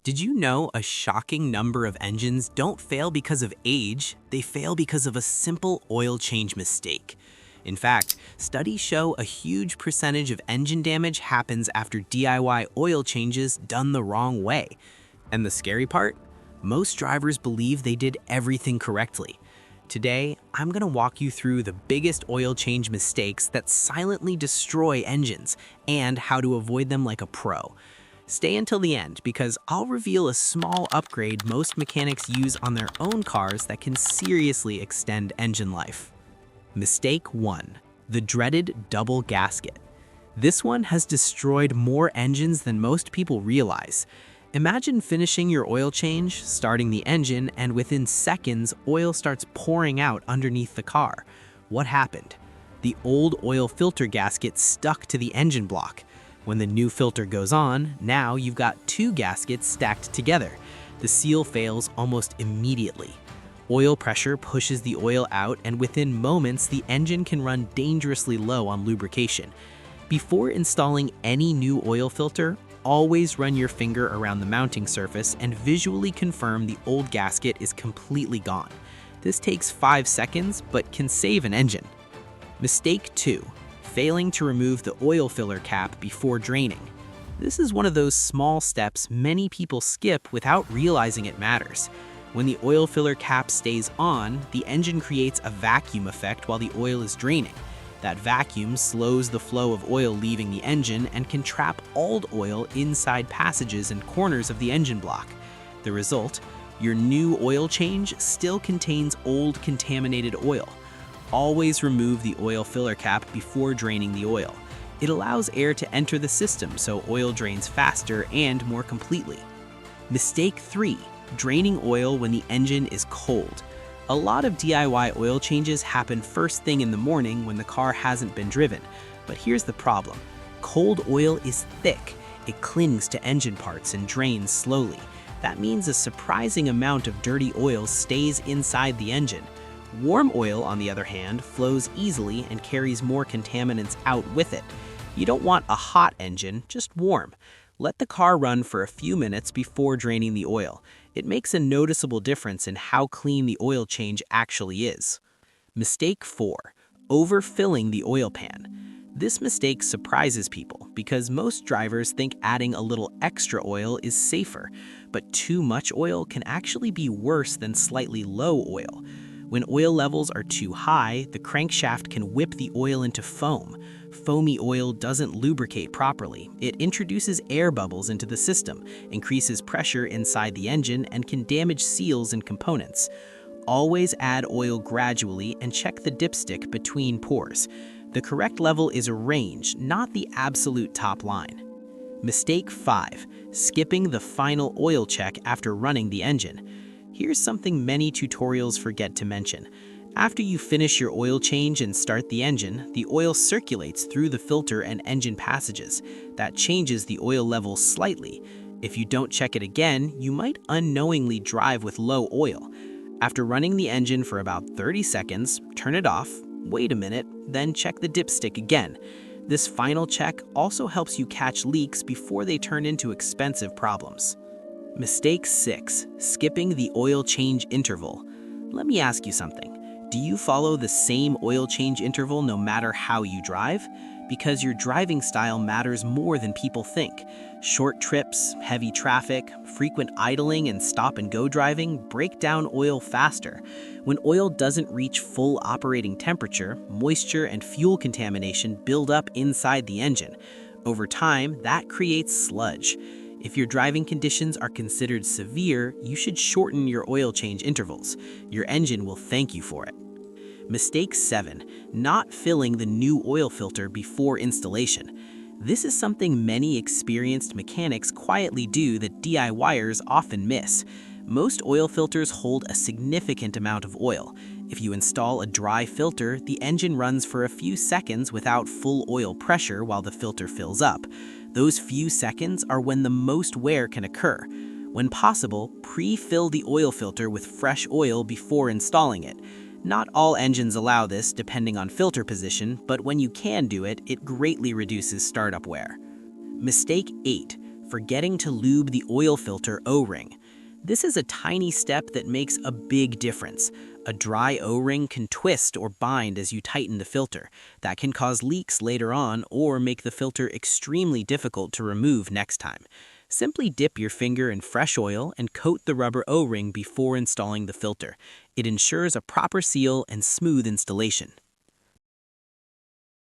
Did you know a shocking number of engines don't fail because of age, they fail because of a simple oil change mistake? In fact, studies show a huge percentage of engine damage happens after DIY oil changes done the wrong way. And the scary part? Most drivers believe they did everything correctly. Today, I'm going to walk you through the biggest oil change mistakes that silently destroy engines and how to avoid them like a pro. Stay until the end because I'll reveal a small upgrade most mechanics use on their own cars that can seriously extend engine life. Mistake 1. The dreaded double gasket. This one has destroyed more engines than most people realize. Imagine finishing your oil change, starting the engine, and within seconds, oil starts pouring out underneath the car. What happened? The old oil filter gasket stuck to the engine block. When the new filter goes on, now you've got two gaskets stacked together. The seal fails almost immediately. Oil pressure pushes the oil out, and within moments, the engine can run dangerously low on lubrication. Before installing any new oil filter, always run your finger around the mounting surface and visually confirm the old gasket is completely gone. This takes 5 seconds, but can save an engine. Mistake 2. Failing to remove the oil filler cap before draining. This is one of those small steps many people skip without realizing it matters. When the oil filler cap stays on, the engine creates a vacuum effect while the oil is draining. That vacuum slows the flow of oil leaving the engine and can trap old oil inside passages and corners of the engine block. The result? Your new oil change still contains old contaminated oil. Always remove the oil filler cap before draining the oil. It allows air to enter the system so oil drains faster and more completely. Mistake 3. Draining oil when the engine is cold. A lot of DIY oil changes happen first thing in the morning when the car hasn't been driven. But here's the problem. Cold oil is thick. It clings to engine parts and drains slowly. That means a surprising amount of dirty oil stays inside the engine. Warm oil, on the other hand, flows easily and carries more contaminants out with it. You don't want a hot engine, just warm. Let the car run for a few minutes before draining the oil. It makes a noticeable difference in how clean the oil change actually is. Mistake 4. Overfilling the oil pan. This mistake surprises people because most drivers think adding a little extra oil is safer, but too much oil can actually be worse than slightly low oil. When oil levels are too high, the crankshaft can whip the oil into foam. Foamy oil doesn't lubricate properly. It introduces air bubbles into the system, increases pressure inside the engine, and can damage seals and components. Always add oil gradually and check the dipstick between pours. The correct level is a range, not the absolute top line. Mistake 5. Skipping the final oil check after running the engine. Here's something many tutorials forget to mention. After you finish your oil change and start the engine, the oil circulates through the filter and engine passages. That changes the oil level slightly. If you don't check it again, you might unknowingly drive with low oil. After running the engine for about 30 seconds, turn it off, wait a minute, then check the dipstick again. This final check also helps you catch leaks before they turn into expensive problems. Mistake 6. Skipping the oil change interval. Let me ask you something. Do you follow the same oil change interval no matter how you drive? Because your driving style matters more than people think. Short trips, heavy traffic, frequent idling, and stop-and-go driving break down oil faster. When oil doesn't reach full operating temperature, moisture and fuel contamination build up inside the engine. Over time, that creates sludge. If your driving conditions are considered severe, you should shorten your oil change intervals. Your engine will thank you for it. Mistake 7. Not filling the new oil filter before installation. This is something many experienced mechanics quietly do that DIYers often miss. Most oil filters hold a significant amount of oil. If you install a dry filter, the engine runs for a few seconds without full oil pressure while the filter fills up. Those few seconds are when the most wear can occur. When possible, pre-fill the oil filter with fresh oil before installing it. Not all engines allow this depending on filter position, but when you can do it, it greatly reduces startup wear. Mistake 8. forgetting to lube the oil filter O-ring. This is a tiny step that makes a big difference. A dry O-ring can twist or bind as you tighten the filter. That can cause leaks later on or make the filter extremely difficult to remove next time. Simply dip your finger in fresh oil and coat the rubber O-ring before installing the filter. It ensures a proper seal and smooth installation.